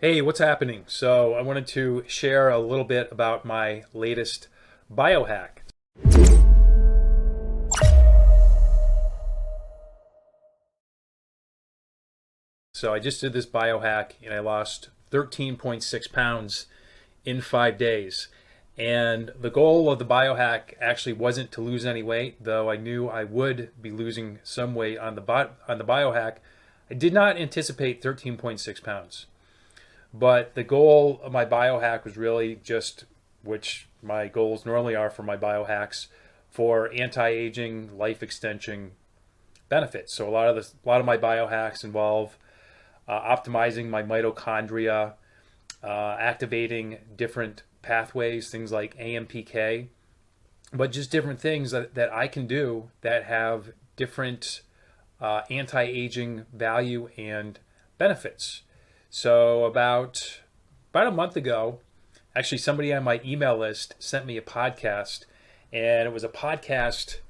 Hey, what's happening? So, I wanted to share a little bit about my latest biohack. So, I just did this biohack and I lost 13.6 pounds in 5 days. And the goal of the biohack actually wasn't to lose any weight, though I knew I would be losing some weight on the biohack. I did not anticipate 13.6 pounds. But the goal of my biohack was really just, which my goals normally are for my biohacks, for anti-aging, life extension benefits. So a lot of my biohacks involve optimizing my mitochondria, activating different pathways, things like AMPK, but just different things that I can do that have different anti-aging value and benefits. So about a month ago, actually somebody on my email list sent me a podcast, and it was a podcast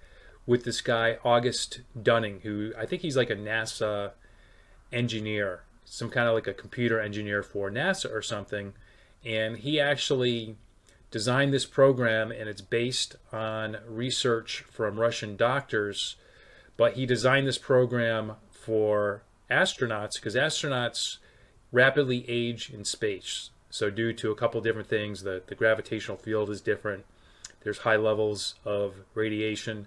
with this guy August Dunning, who I think he's like a NASA engineer, some kind of like a computer engineer for NASA or something, and he actually designed this program, and it's based on research from Russian doctors, but he designed this program for astronauts because astronauts rapidly age in space. So due to a couple different things, the gravitational field is different. There's high levels of radiation,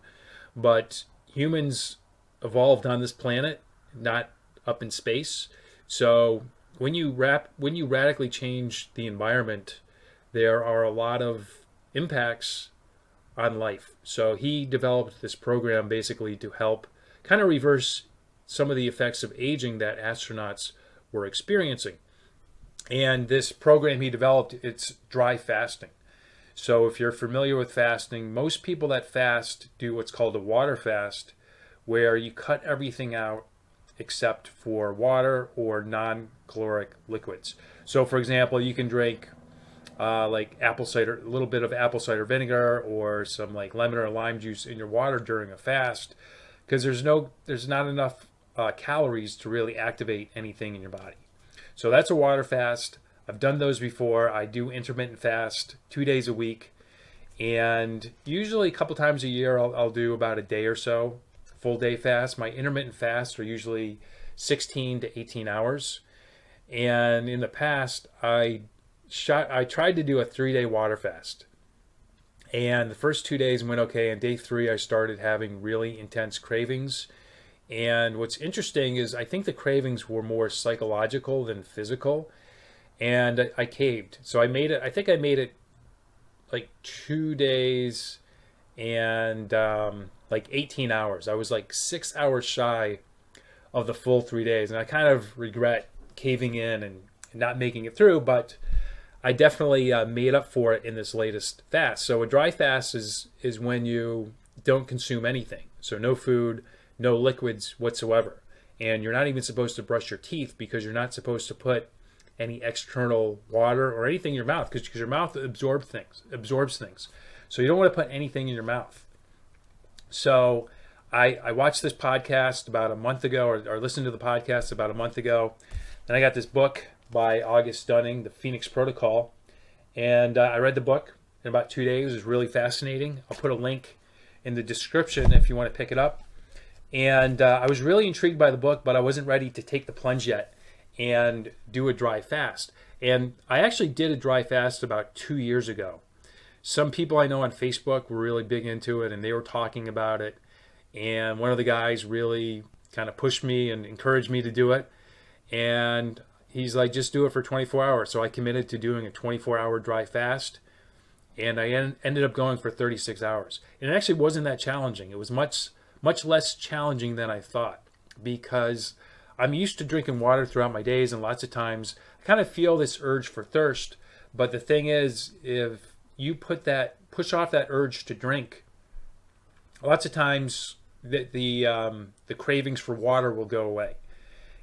but humans evolved on this planet, not up in space. So when you radically change the environment, there are a lot of impacts on life. So he developed this program basically to help kind of reverse some of the effects of aging that astronauts were experiencing. And this program he developed, it's dry fasting. So if you're familiar with fasting, most people that fast do what's called a water fast, where you cut everything out except for water or non-caloric liquids. So for example, you can drink like apple cider, a little bit of apple cider vinegar or some like lemon or lime juice in your water during a fast, because there's not enough calories to really activate anything in your body. So that's a water fast. I've done those before. I do intermittent fast 2 days a week, and usually a couple times a year I'll do about a day or so full day fast. My intermittent fasts are usually 16 to 18 hours, and in the past I tried to do a 3 day water fast. And the first 2 days went okay. And day three, I started having really intense cravings. And what's interesting is I think the cravings were more psychological than physical. And I caved. So I made it, I think I made it like 2 days and like 18 hours. I was like 6 hours shy of the full 3 days. And I kind of regret caving in and not making it through. But I definitely made up for it in this latest fast. So a dry fast is when you don't consume anything. So no food, no liquids whatsoever. And you're not even supposed to brush your teeth because you're not supposed to put any external water or anything in your mouth because your mouth absorbs things. So you don't want to put anything in your mouth. So I watched this podcast about a month ago, or listened to the podcast about a month ago. Then I got this book by August Dunning, The Phoenix Protocol, and I read the book in about 2 days. It was really fascinating. I'll put a link in the description if you want to pick it up. And I was really intrigued by the book, but I wasn't ready to take the plunge yet and do a dry fast. And I actually did a dry fast about 2 years ago. Some people I know on Facebook were really big into it, and they were talking about it. And one of the guys really kind of pushed me and encouraged me to do it. And he's like, just do it for 24 hours. So I committed to doing a 24-hour dry fast, and I ended up going for 36 hours. And it actually wasn't that challenging. It was much less challenging than I thought, because I'm used to drinking water throughout my days, and lots of times I kind of feel this urge for thirst. But the thing is, if you push off that urge to drink, lots of times the cravings for water will go away.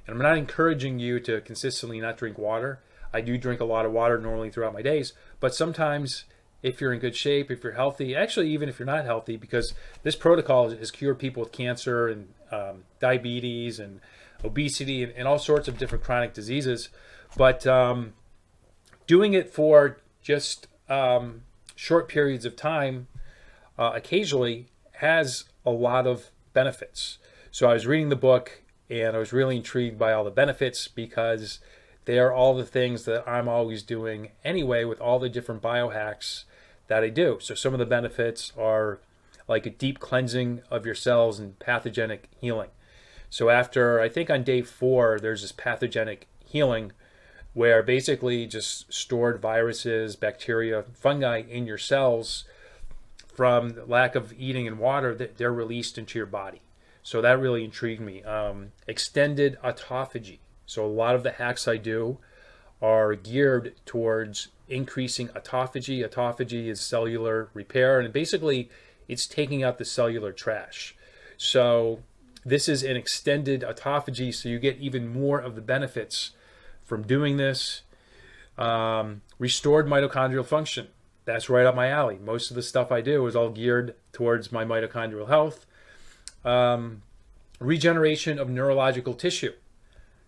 And I'm not encouraging you to consistently not drink water. I do drink a lot of water normally throughout my days, but sometimes if you're in good shape, if you're healthy, actually even if you're not healthy, because this protocol has cured people with cancer and diabetes and obesity and all sorts of different chronic diseases. But doing it for just short periods of time occasionally has a lot of benefits. So I was reading the book and I was really intrigued by all the benefits because they are all the things that I'm always doing anyway with all the different biohacks that I do. So some of the benefits are like a deep cleansing of your cells and pathogenic healing. So after, I think on day 4, there's this pathogenic healing where basically just stored viruses, bacteria, fungi in your cells from the lack of eating and water, that they're released into your body. So that really intrigued me. Extended autophagy. So a lot of the hacks I do are geared towards increasing autophagy. Autophagy is cellular repair, and basically it's taking out the cellular trash. So this is an extended autophagy, so you get even more of the benefits from doing this. Restored mitochondrial function. That's right up my alley. Most of the stuff I do is all geared towards my mitochondrial health. Regeneration of neurological tissue.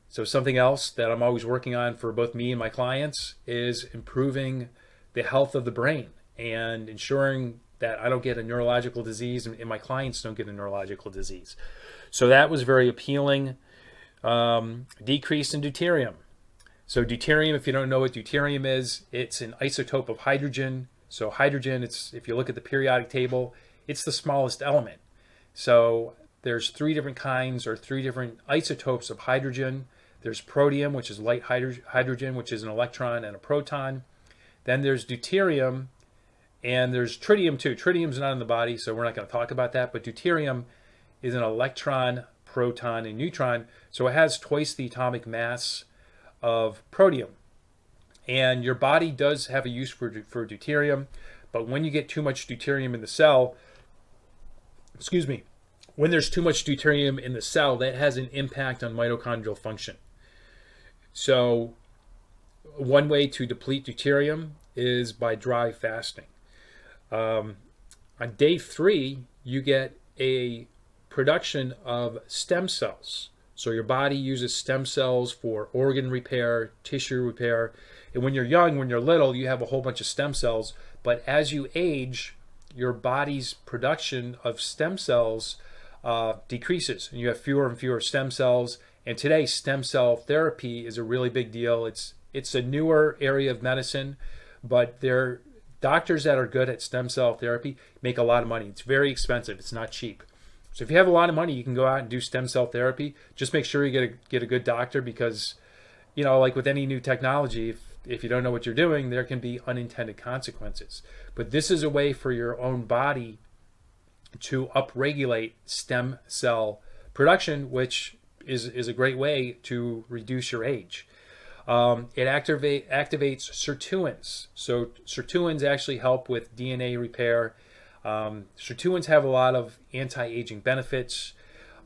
So something else that I'm always working on for both me and my clients is improving the health of the brain and ensuring that I don't get a neurological disease and my clients don't get a neurological disease. So that was very appealing. Decrease in deuterium. So deuterium, if you don't know what deuterium is, it's an isotope of hydrogen. So hydrogen, it's, if you look at the periodic table, it's the smallest element. So there's 3 different kinds or 3 different isotopes of hydrogen. There's protium, which is light hydrogen, which is an electron and a proton. Then there's deuterium, and there's tritium too. Tritium's not in the body, so we're not going to talk about that. But deuterium is an electron, proton, and neutron. So it has twice the atomic mass of protium. And your body does have a use for deuterium, but when you get too much deuterium in the cell, when there's too much deuterium in the cell, that has an impact on mitochondrial function. So one way to deplete deuterium is by dry fasting. On day 3, you get a production of stem cells. So your body uses stem cells for organ repair, tissue repair. And when you're young, when you're little, you have a whole bunch of stem cells. But as you age, your body's production of stem cells decreases, and you have fewer and fewer stem cells. And today, stem cell therapy is a really big deal. It's a newer area of medicine, but doctors that are good at stem cell therapy make a lot of money. It's very expensive. It's not cheap. So if you have a lot of money, you can go out and do stem cell therapy. Just make sure you get a good doctor because, like with any new technology, if you don't know what you're doing, there can be unintended consequences. But this is a way for your own body to upregulate stem cell production, which is a great way to reduce your age. It activates sirtuins. So sirtuins actually help with DNA repair. Sirtuins have a lot of anti-aging benefits.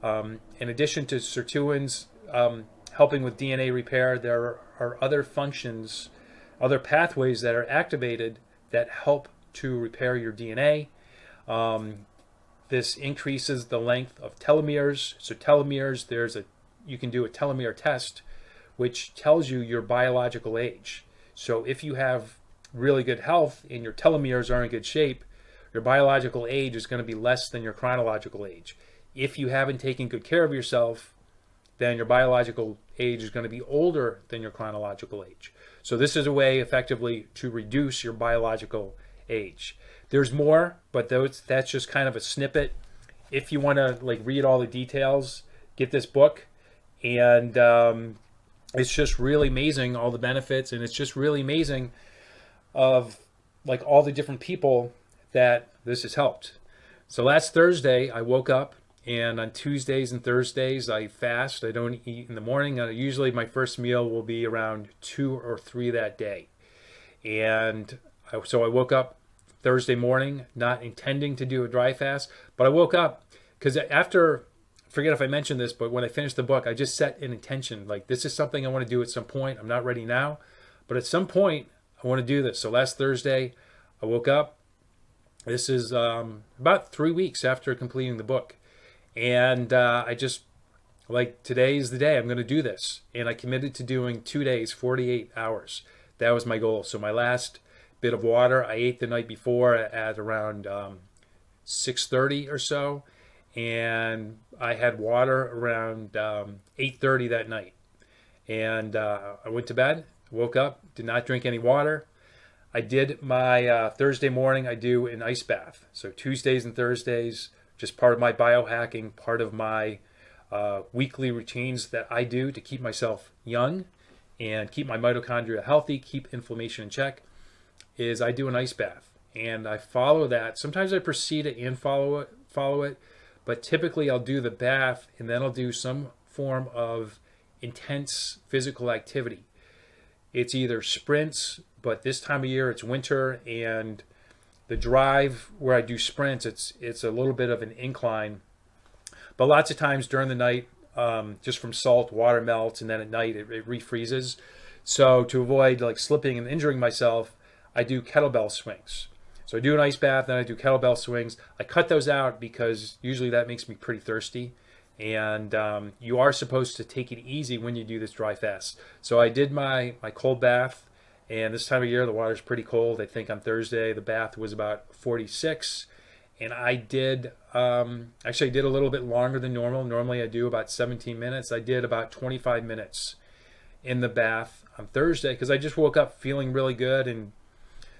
In addition to sirtuins helping with DNA repair, there are other functions, other pathways that are activated that help to repair your DNA. This increases the length of telomeres. So telomeres, you can do a telomere test, which tells you your biological age. So if you have really good health and your telomeres are in good shape, your biological age is going to be less than your chronological age. If you haven't taken good care of yourself, then your biological age is going to be older than your chronological age. So this is a way effectively to reduce your biological age. There's more, but that's just kind of a snippet. If you want to read all the details, get this book, and it's just really amazing, all the benefits, and it's just really amazing of all the different people that this has helped. So last Thursday, I woke up, and on Tuesdays and Thursdays, I fast. I don't eat in the morning. Usually my first meal will be around 2 or 3 that day. And so I woke up Thursday morning, not intending to do a dry fast, but I woke up because forget if I mentioned this, but when I finished the book, I just set an intention. This is something I want to do at some point. I'm not ready now, but at some point, I want to do this. So last Thursday, I woke up. This is about 3 weeks after completing the book. And I just like today is the day I'm going to do this. And I committed to doing 2 days, 48 hours. That was my goal. So my last bit of water, I ate the night before at around 6:30 or so. And I had water around 8:30 that night. And I went to bed, woke up, did not drink any water. I did my Thursday morning, I do an ice bath. So Tuesdays and Thursdays, just part of my biohacking, part of my weekly routines that I do to keep myself young and keep my mitochondria healthy, keep inflammation in check, is I do an ice bath. And I follow that. Sometimes I precede it and follow it, but typically I'll do the bath and then I'll do some form of intense physical activity. It's either sprints, but this time of year it's winter, and the drive where I do sprints, it's a little bit of an incline. But lots of times during the night, just from salt, water melts, and then at night it refreezes. So to avoid like slipping and injuring myself, I do kettlebell swings. So I do an ice bath, then I do kettlebell swings. I cut those out because usually that makes me pretty thirsty. And you are supposed to take it easy when you do this dry fast. So I did my cold bath, and this time of year the water's pretty cold. I think on Thursday the bath was about 46, and I did actually I did a little bit longer than normal. Normally I do about 17 minutes. I did about 25 minutes in the bath on Thursday because I just woke up feeling really good. And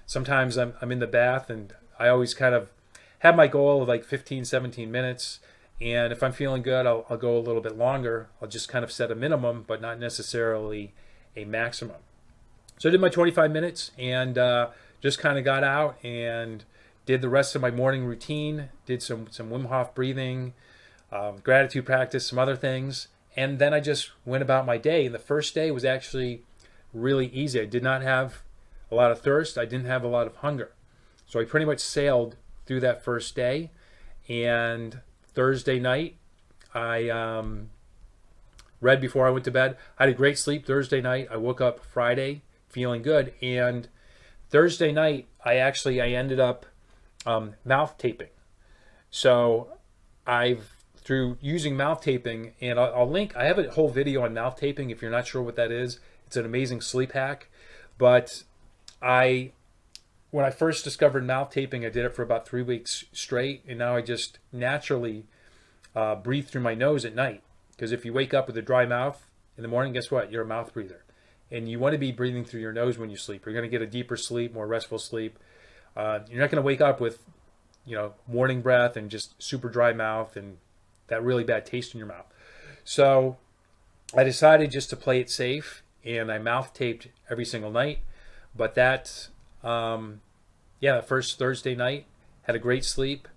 sometimes I'm in the bath and I always kind of have my goal of like 15, 17 minutes. And if I'm feeling good, I'll go a little bit longer. I'll just kind of set a minimum, but not necessarily a maximum. So I did my 25 minutes and just kind of got out and did the rest of my morning routine, did some Wim Hof breathing, gratitude practice, some other things. And then I just went about my day. And the first day was actually really easy. I did not have a lot of thirst. I didn't have a lot of hunger. So I pretty much sailed through that first day. And Thursday night, I read before I went to bed. I had a great sleep Thursday night. I woke up Friday feeling good. And Thursday night, I ended up mouth taping. So through using mouth taping, and I'll link, I have a whole video on mouth taping if you're not sure what that is. It's an amazing sleep hack. But when I first discovered mouth taping, I did it for about 3 weeks straight, and now I just naturally breathe through my nose at night. Because if you wake up with a dry mouth in the morning, guess what? You're a mouth breather. And you want to be breathing through your nose when you sleep. You're going to get a deeper sleep, more restful sleep. You're not going to wake up with, morning breath and just super dry mouth and that really bad taste in your mouth. So I decided just to play it safe, and I mouth taped every single night. But that, the first Thursday night, had a great sleep.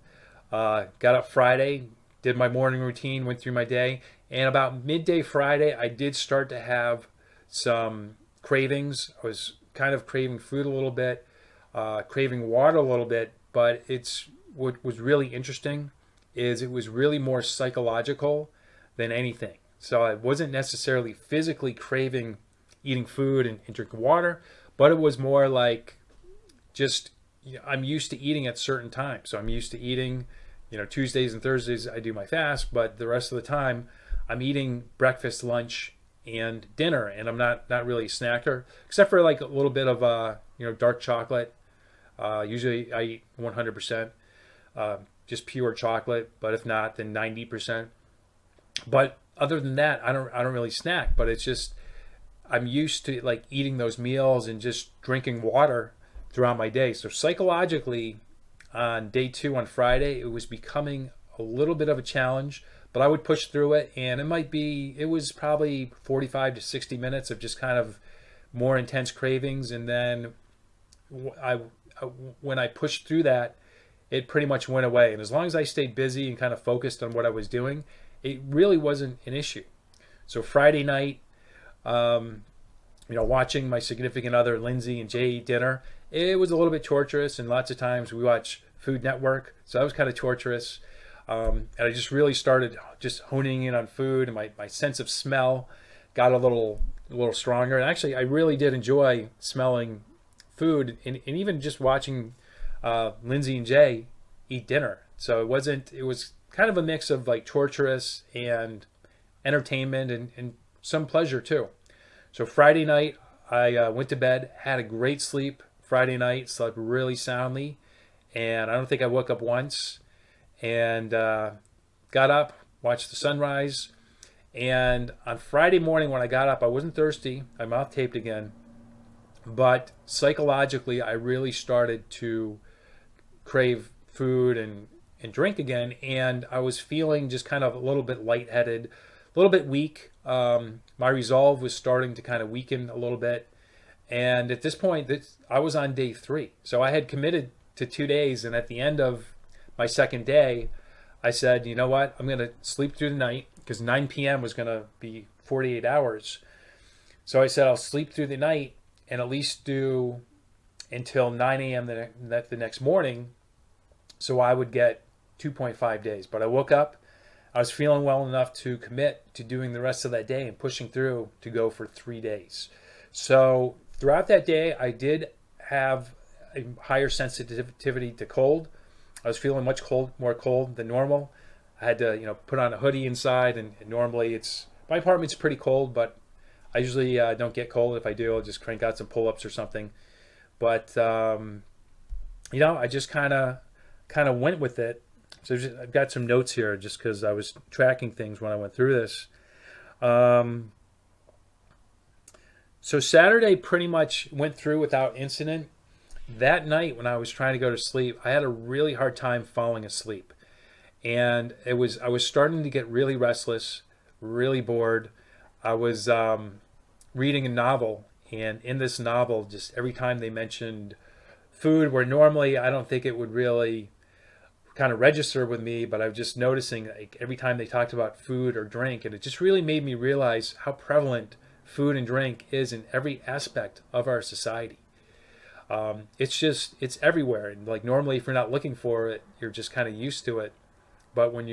Got up Friday, did my morning routine, went through my day. And about midday Friday, I did start to have some cravings. I was kind of craving food a little bit, craving water a little bit. But what was really interesting is it was really more psychological than anything. So I wasn't necessarily physically craving eating food and drinking water, but it was more like just, I'm used to eating at certain times. So I'm used to eating, Tuesdays and Thursdays I do my fast, but the rest of the time I'm eating breakfast, lunch, and dinner, and I'm not really a snacker, except for like a little bit of dark chocolate. Usually I eat 100%, just pure chocolate, but if not, then 90%. But other than that, I don't really snack. But it's just, I'm used to like eating those meals and just drinking water throughout my day. So psychologically, on day 2 on Friday, it was becoming a little bit of a challenge, but I would push through it. And it was probably 45 to 60 minutes of just kind of more intense cravings. And then when I pushed through that, it pretty much went away. And as long as I stayed busy and kind of focused on what I was doing, it really wasn't an issue. So Friday night, watching my significant other, Lindsay and Jay, eat dinner, it was a little bit torturous. And lots of times we watch Food Network, so that was kind of torturous. And I just really started just honing in on food, and my sense of smell got a little stronger. And actually, I really did enjoy smelling food, and even just watching Lindsay and Jay eat dinner. So it was kind of a mix of like torturous and entertainment and some pleasure too. So Friday night, I went to bed, had a great sleep Friday night, slept really soundly, and I don't think I woke up once. And got up, watched the sunrise, and on Friday morning when I got up, I wasn't thirsty. My mouth taped again, but psychologically, I really started to crave food and drink again, and I was feeling just kind of a little bit lightheaded, a little bit weak. My resolve was starting to kind of weaken a little bit, and at this point, I was on day 3, so I had committed to 2 days, and at the end of my second day, I said, you know what, I'm going to sleep through the night, because 9 p.m. was going to be 48 hours. So I said I'll sleep through the night and at least do until 9 a.m. the next morning, so I would get 2.5 days. But I woke up, I was feeling well enough to commit to doing the rest of that day and pushing through to go for 3 days. So throughout that day, I did have a higher sensitivity to cold. I was feeling much more cold than normal. I had to, put on a hoodie inside, and normally my apartment's pretty cold, but I usually don't get cold. If I do, I'll just crank out some pull-ups or something. But I just kind of went with it. So I've got some notes here just because I was tracking things when I went through this. So Saturday pretty much went through without incident. That night when I was trying to go to sleep, I had a really hard time falling asleep. And I was starting to get really restless, really bored. I was reading a novel, and in this novel, just every time they mentioned food, where normally I don't think it would really kind of register with me, but I was just noticing like every time they talked about food or drink, and it just really made me realize how prevalent food and drink is in every aspect of our society. It's everywhere, and like normally if you're not looking for it, you're just kind of used to it. But when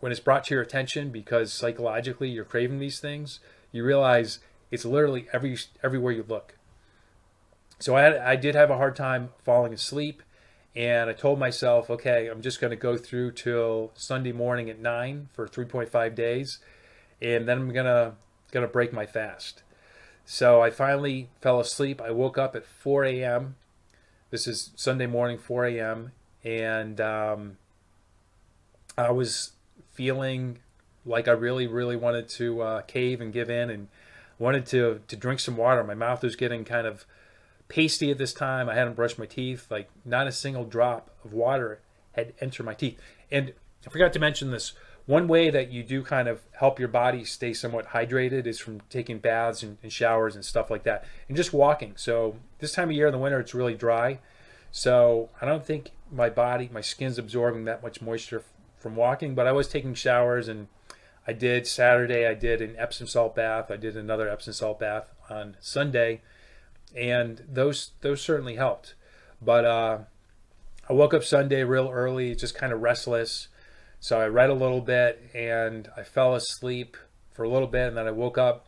it's brought to your attention because psychologically you're craving these things, you realize it's literally everywhere you look. So I did have a hard time falling asleep, and I told myself, okay, I'm just going to go through till Sunday morning at 9 for 3.5 days, and then I'm gonna break my fast. So I finally fell asleep. I woke up at 4 a.m. This is Sunday morning, 4 a.m. And I was feeling like I really, really wanted to cave and give in, and wanted to drink some water. My mouth was getting kind of pasty at this time. I hadn't brushed my teeth. Like not a single drop of water had entered my teeth. And I forgot to mention this. One way that you do kind of help your body stay somewhat hydrated is from taking baths and showers and stuff like that, and just walking. So this time of year in the winter, it's really dry. So I don't think my skin's absorbing that much moisture from walking, but I was taking showers, and Saturday, I did an Epsom salt bath. I did another Epsom salt bath on Sunday, and those certainly helped. But I woke up Sunday real early, just kind of restless. So I read a little bit, and I fell asleep for a little bit, and then I woke up,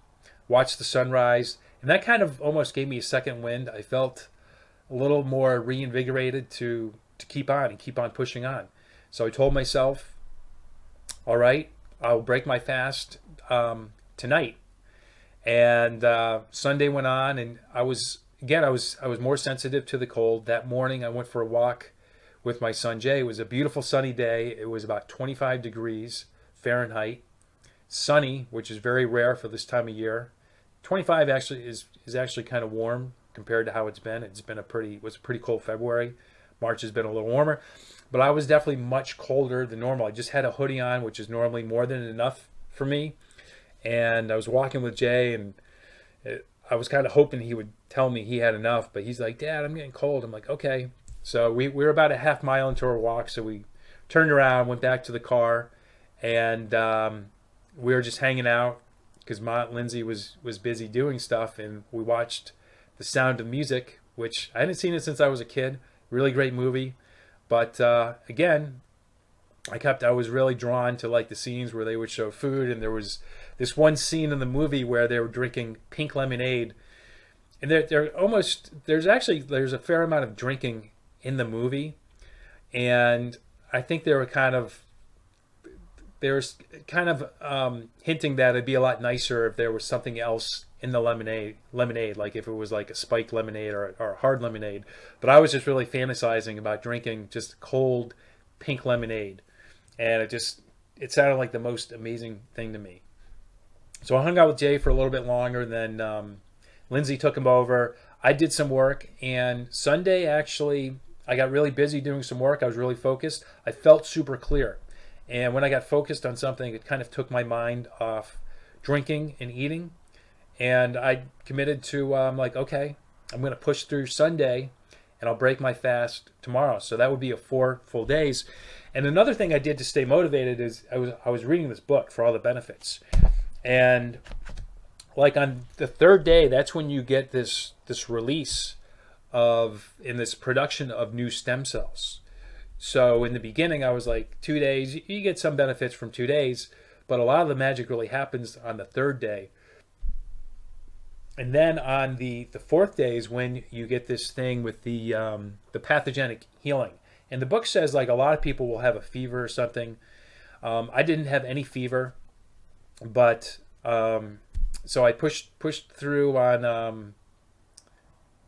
watched the sunrise, and that kind of almost gave me a second wind. I felt a little more reinvigorated to keep on and keep on pushing on. So I told myself, all right, I'll break my fast tonight. And Sunday went on, and I was more sensitive to the cold. That morning I went for a walk with my son Jay. It was a beautiful sunny day. It was about 25 degrees Fahrenheit, sunny, which is very rare for this time of year. 25 actually is actually kind of warm compared to how it's been. It was a pretty cold February. March has been a little warmer, but I was definitely much colder than normal. I just had a hoodie on, which is normally more than enough for me. And I was walking with Jay, and I was kind of hoping he would tell me he had enough, but he's like, Dad, I'm getting cold. I'm like, okay. So we were about a half mile into our walk, so we turned around, went back to the car, and we were just hanging out because Lindsay was busy doing stuff, and we watched The Sound of Music, which I hadn't seen it since I was a kid. Really great movie, but again, I was really drawn to like the scenes where they would show food, and there was this one scene in the movie where they were drinking pink lemonade, and there's a fair amount of drinking in the movie, and I think they were kind of there's kind of hinting that it'd be a lot nicer if there was something else in the lemonade, like if it was like a spiked lemonade or a hard lemonade. But I was just really fantasizing about drinking just cold pink lemonade, and it sounded like the most amazing thing to me. So I hung out with Jay for a little bit longer. Then Lindsay took him over. I did some work, and Sunday actually I got really busy doing some work. I was really focused. I felt super clear. And when I got focused on something, it kind of took my mind off drinking and eating. And I committed to, like, okay, I'm going to push through Sunday and I'll break my fast tomorrow. So that would be 4 full days. And another thing I did to stay motivated is I was reading this book for all the benefits. And like on the third day, that's when you get this release in this production of new stem cells. So in the beginning, I was like, 2 days, you get some benefits from 2 days, but a lot of the magic really happens on the third day. And then on the fourth day is when you get this thing with the pathogenic healing. And the book says like a lot of people will have a fever or something. I didn't have any fever, but so I pushed through on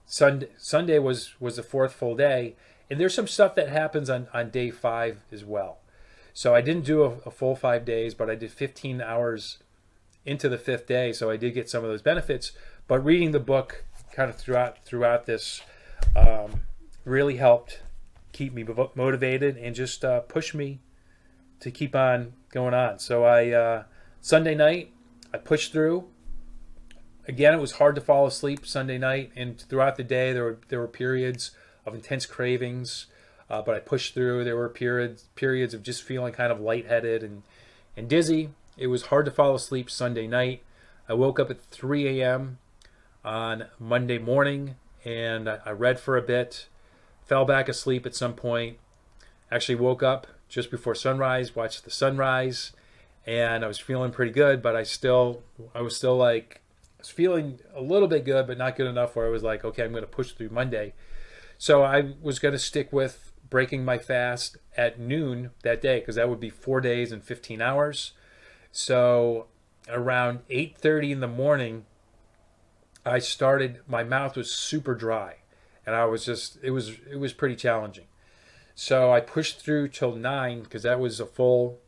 Sunday was the fourth full day. And there's some stuff that happens on day 5 as well. So I didn't do a full 5 days, but I did 15 hours into the 5th day. So I did get some of those benefits. But reading the book kind of throughout this really helped keep me motivated and just push me to keep on going on. So Sunday night, I pushed through. Again, it was hard to fall asleep Sunday night. And throughout the day, there were periods of intense cravings, but I pushed through. There were periods of just feeling kind of lightheaded and dizzy. It was hard to fall asleep Sunday night. I woke up at 3 a.m. on Monday morning, and I read for a bit, fell back asleep at some point, actually woke up just before sunrise, watched the sunrise, and I was feeling pretty good, but I was still like, I was feeling a little bit good, but not good enough where I was like, okay, I'm going to push through Monday. So I was going to stick with breaking my fast at noon that day, because that would be 4 days and 15 hours. So around 8:30 in the morning, I started, my mouth was super dry, and I was just, it was pretty challenging. So I pushed through till 9, because that was a full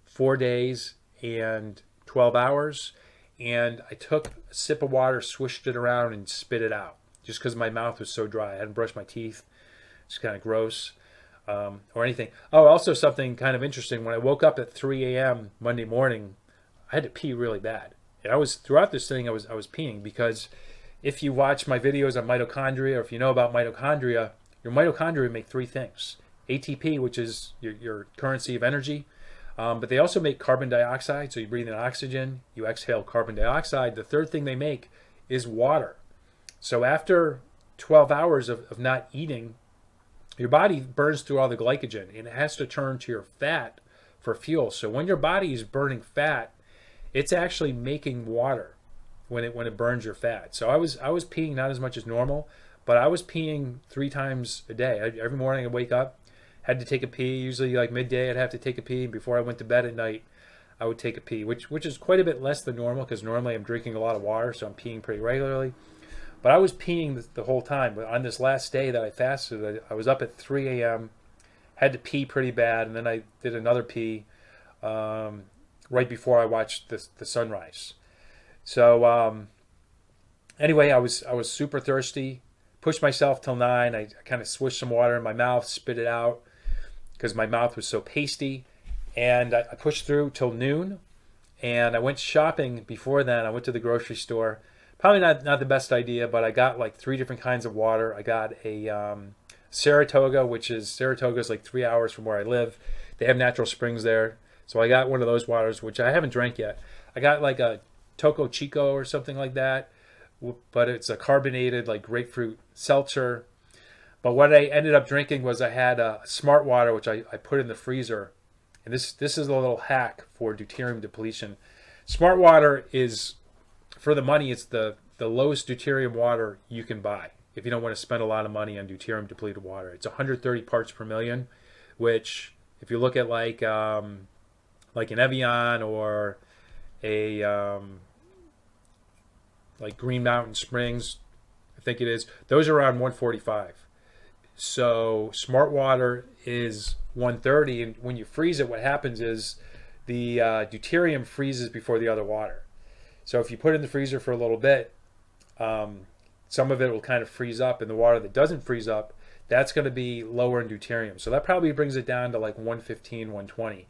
4 days and 12 hours. And I took a sip of water, swished it around, and spit it out, just because my mouth was so dry. I hadn't brushed my teeth. It's kind of gross or anything. Oh, also something kind of interesting. When I woke up at 3 a.m. Monday morning, I had to pee really bad. And I was, throughout this thing, I was peeing, because if you watch my videos on mitochondria, or if you know about mitochondria, your mitochondria make 3 things. ATP, which is your currency of energy, but they also make carbon dioxide. So you breathe in oxygen, you exhale carbon dioxide. The third thing they make is water. So after 12 hours of not eating, your body burns through all the glycogen, and it has to turn to your fat for fuel. So when your body is burning fat, it's actually making water when it burns your fat. So I was peeing not as much as normal, but I was peeing 3 times a day. Every morning I'd wake up, had to take a pee. Usually like midday I'd have to take a pee. Before I went to bed at night, I would take a pee, which is quite a bit less than normal, because normally I'm drinking a lot of water, so I'm peeing pretty regularly. But I was peeing the whole time. But on this last day that I fasted, I was up at 3 a.m., had to pee pretty bad, and then I did another pee right before I watched the sunrise. So anyway, I was super thirsty, pushed myself till 9. I kind of swished some water in my mouth, spit it out, because my mouth was so pasty. And I pushed through till noon, and I went shopping before then. I went to the grocery store. Probably not the best idea, but I got like 3 different kinds of water. I got a Saratoga, Saratoga is like 3 hours from where I live. They have natural springs there. So I got one of those waters, which I haven't drank yet. I got like a Toco Chico or something like that, but it's a carbonated like grapefruit seltzer. But what I ended up drinking was, I had a Smart Water, which I put in the freezer. And this is a little hack for deuterium depletion. Smart Water is, for the money, it's the lowest deuterium water you can buy if you don't want to spend a lot of money on deuterium depleted water. It's 130 parts per million, which if you look at like like an Evian or a like Green Mountain Springs, I think it is. Those are around 145. So Smart Water is 130, and when you freeze it, what happens is the deuterium freezes before the other water. So if you put it in the freezer for a little bit, some of it will kind of freeze up, and the water that doesn't freeze up, that's going to be lower in deuterium. So that probably brings it down to like 115, 120.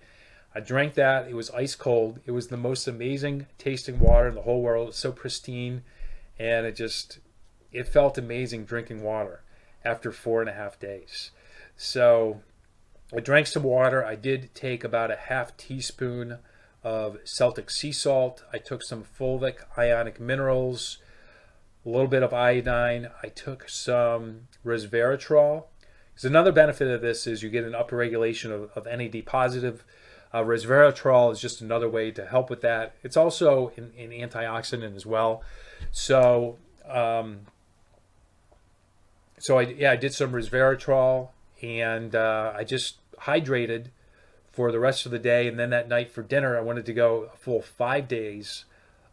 I drank that. It was ice cold. It was the most amazing tasting water in the whole world. It was so pristine, and it felt amazing drinking water after 4.5 days. So I drank some water. I did take about a half teaspoon of Celtic sea salt. I took some fulvic ionic minerals, a little bit of iodine. I took some resveratrol. Because another benefit of this is you get an upregulation of NAD positive. Resveratrol is just another way to help with that. It's also an antioxidant as well. So, I did some resveratrol, and I just hydrated for the rest of the day. And then that night for dinner, I wanted to go a full 5 days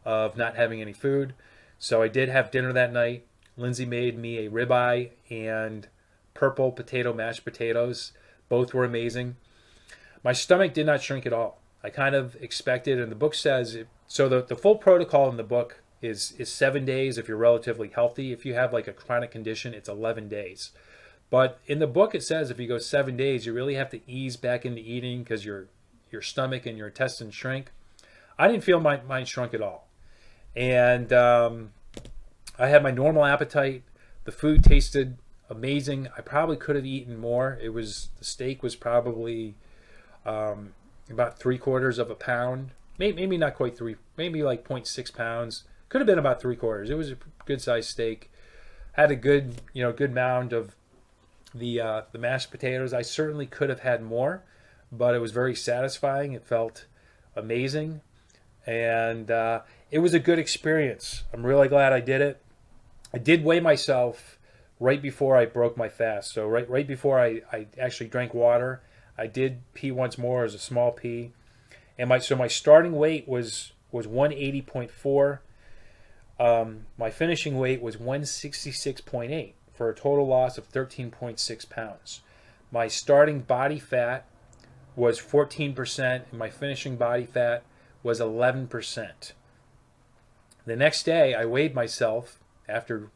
of not having any food. So I did have dinner that night. Lindsay made me a ribeye and purple potato mashed potatoes. Both were amazing. My stomach did not shrink at all. I kind of expected, and the book says, so the full protocol in the book is 7 days if you're relatively healthy. If you have like a chronic condition, it's 11 days. But in the book, it says if you go 7 days, you really have to ease back into eating because your stomach and your intestines shrink. I didn't feel mine shrunk at all. And I had my normal appetite. The food tasted amazing. I probably could have eaten more. The steak was probably about 3/4 of a pound. Maybe not quite three, maybe like 0.6 pounds. Could have been about 3/4. It was a good sized steak. Had a good mound of the mashed potatoes. I certainly could have had more, but it was very satisfying. It felt amazing, and it was a good experience. I'm really glad I did it. I did weigh myself right before I broke my fast. So right before I actually drank water, I did pee once more as a small pee, and my starting weight was 180.4. My finishing weight was 166.8 for a total loss of 13.6 pounds. My starting body fat was 14%, and my finishing body fat was 11%. The next day, I weighed myself after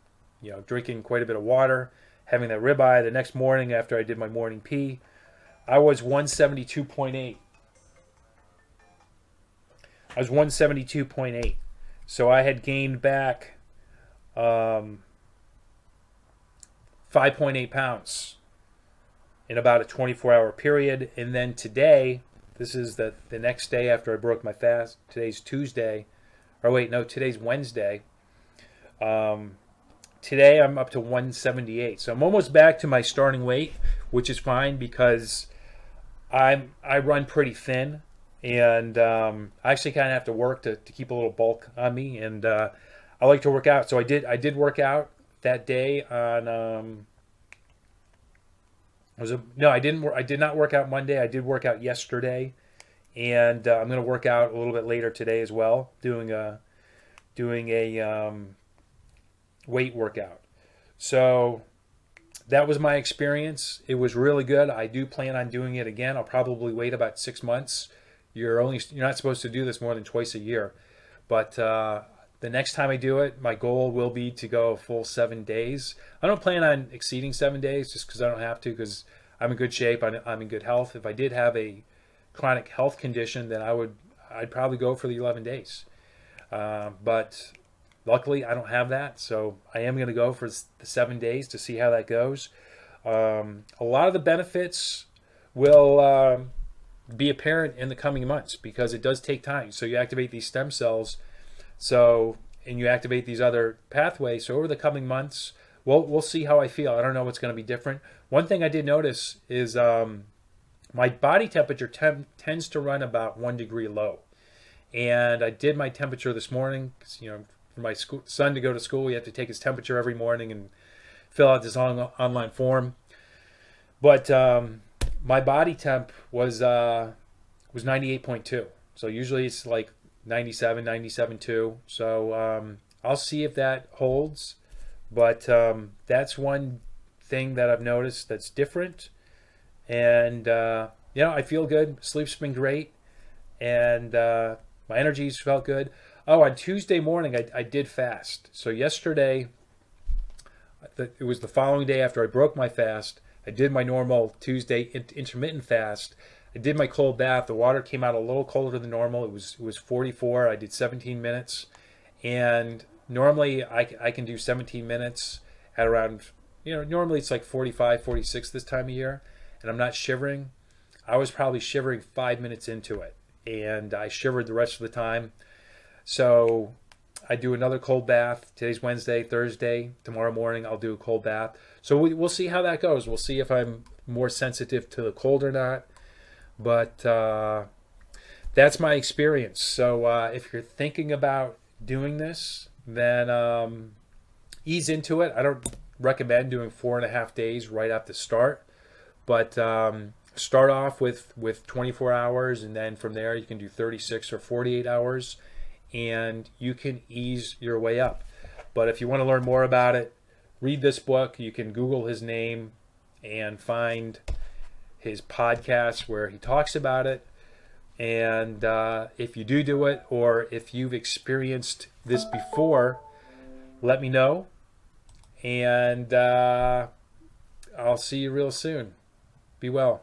drinking quite a bit of water, having that ribeye. The next morning, after I did my morning pee, I was 172.8. I was 172.8. So I had gained back 5.8 pounds in about a 24-hour period. And then today, this is the next day after I broke my fast. Today's Tuesday. Or wait, no, today's Wednesday. Today I'm up to 178. So I'm almost back to my starting weight, which is fine because I run pretty thin. And I actually kind of have to work to keep a little bulk on me, and I like to work out. So I did work out that day on. I did not work out Monday. I did work out yesterday, and I'm going to work out a little bit later today as well, doing a weight workout. So that was my experience. It was really good. I do plan on doing it again. I'll probably wait about 6 months. You're not supposed to do this more than twice a year, but the next time I do it, my goal will be to go a full 7 days. I don't plan on exceeding 7 days just because I don't have to, because I'm in good shape. I'm in good health. If I did have a chronic health condition, then I'd probably go for the 11 days. But luckily, I don't have that, so I am going to go for the 7 days to see how that goes. A lot of the benefits will be apparent in the coming months because it does take time. So you activate these stem cells, and you activate these other pathways. So over the coming months, we'll see how I feel. I don't know what's going to be different. One thing I did notice is my body temperature tends to run about 1 degree low. And I did my temperature this morning because, for my son to go to school, we have to take his temperature every morning and fill out this online form. But my body temp was was 98.2. So usually it's like 97, 97.2. So I'll see if that holds. But that's one thing that I've noticed that's different. And, I feel good. Sleep's been great. And my energies felt good. Oh, on Tuesday morning, I did fast. So yesterday, it was the following day after I broke my fast. I did my normal Tuesday intermittent fast. I did my cold bath. The water came out a little colder than normal. It was 44. I did 17 minutes. And normally I can do 17 minutes at around, normally it's like 45, 46 this time of year. And I'm not shivering. I was probably shivering 5 minutes into it. And I shivered the rest of the time. So I do another cold bath. Today's Wednesday, Thursday. Tomorrow morning I'll do a cold bath. So we'll see how that goes. We'll see if I'm more sensitive to the cold or not. But that's my experience. So if you're thinking about doing this, then ease into it. I don't recommend doing 4.5 days right at the start. But start off with 24 hours, and then from there you can do 36 or 48 hours, and you can ease your way up. But if you want to learn more about it, read this book. You can Google his name and find his podcast where he talks about it. And if you do it, or if you've experienced this before, let me know. And I'll see you real soon. Be well.